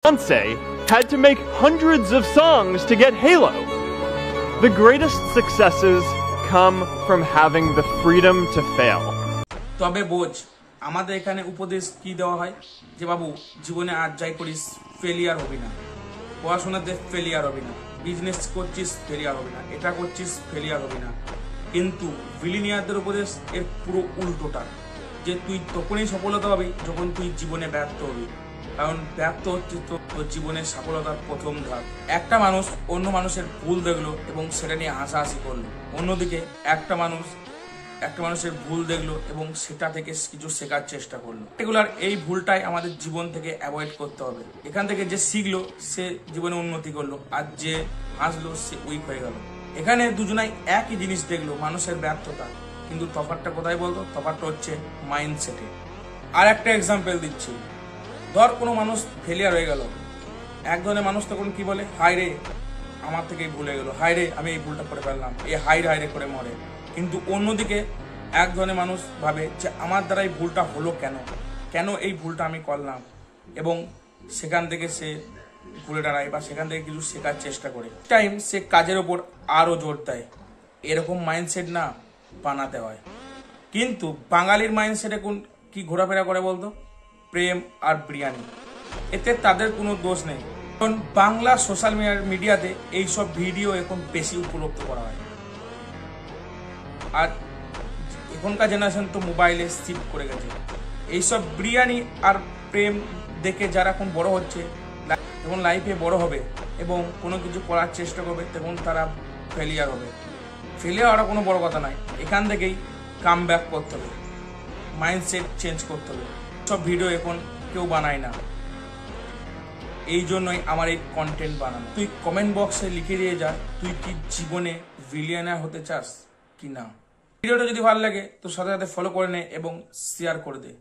Beyoncé had to make hundreds of songs to get Halo. The greatest successes come from having the freedom to fail. তবে বোঝ আমাদের এখানে উপদেশ কি দেওয়া হয় যে বাবু জীবনে আর যাই করিস ফেলিয়ার হবি না, পড়াশোনাতে ফেলিয়ার হবি না, বিজনেস করছিস ফেলিয়ার হবি না, এটা করছিস ফেলিয়ার হবি না। কিন্তু বিলিনিয়ারদের উপদেশ এর পুরো উল্টোটা, যে তুই তখনই সফলতা পাবি যখন তুই জীবনে ব্যর্থ হবি, কারণ ব্যর্থ হচ্ছে তোর জীবনের সফলতার প্রথম ধাপ। একটা মানুষ অন্য মানুষের ভুল দেখলো এবং সেটা নিয়ে হাসাহাসি করলো, অন্যদিকে একটা মানুষের ভুল দেখলো এবং সেটা থেকে কিছু শেখার চেষ্টা করলো। এগুলার এই ভুলটাই আমাদের জীবন থেকে অ্যাভয়েড করতে হবে। এখান থেকে যে শিখলো সে জীবনে উন্নতি করলো, আর যে হাসলো সে উইক হয়ে গেল। এখানে দুজনাই একই জিনিস দেখলো, মানুষের ব্যর্থতা, কিন্তু তফাৎটা কোথায় বলতো? তফাৎটা হচ্ছে মাইন্ডসেটে। আর একটা এক্সাম্পল দিচ্ছি, ধর কোনো মানুষ ফেলিয়ার হয়ে গেল, এক ধরনের মানুষ তখন কি বলে, হায় রে আমার থেকেই ভুলে গেল, হায় রে আমি এই ভুলটা করে ফেললাম, এই হায় রে করে মরে। কিন্তু অন্যদিকে এক ধরনের মানুষ ভাবে যে আমার দ্বারা এই ভুলটা হলো কেন এই ভুলটা আমি করলাম, এবং সেখান থেকে সে ঘুরে দাঁড়ায় বা সেখান থেকে কিছু শেখার চেষ্টা করে। টাইম সে কাজের ওপর আরো জোর দেয়। এরকম মাইন্ডসেট না বানাতে হয়। কিন্তু বাঙালির মাইন্ডসেটে কি ঘোরাফেরা করে বলতো? প্রেম আর বিরিয়ানি। এতে তাদের কোনো দোষ নেই, কারণ বাংলা সোশ্যাল মিডিয়াতে এইসব ভিডিও এখন বেশি উপলব্ধ করা হয়। আর এখনকার জেনারেশন তো মোবাইলে শিফট করে গেছে। এইসব বিরিয়ানি আর প্রেম দেখে যারা এখন বড় হচ্ছে, যখন লাইফে বড় হবে এবং কোনো কিছু করার চেষ্টা করবে, তখন তারা ফেলিয়ার হবে। ফেলিয়ার হওয়াটা কোনো বড় কথা নয়, এখান থেকেই কাম ব্যাক করতে হবে, মাইন্ডসেট চেঞ্জ করতে হবে। সব ভিডিও এখন কেউ বানায় না, এই জন্যই আমার এই কন্টেন্ট বানানো। তুই কমেন্ট বক্সে লিখে দিয়ে যা, তুই কি জীবনে বিলিয়নার হতে চাস কি না। ভিডিওটা যদি ভালো লাগে তো সাথে সাথে ফলো করে নে এবং শেয়ার করে দে।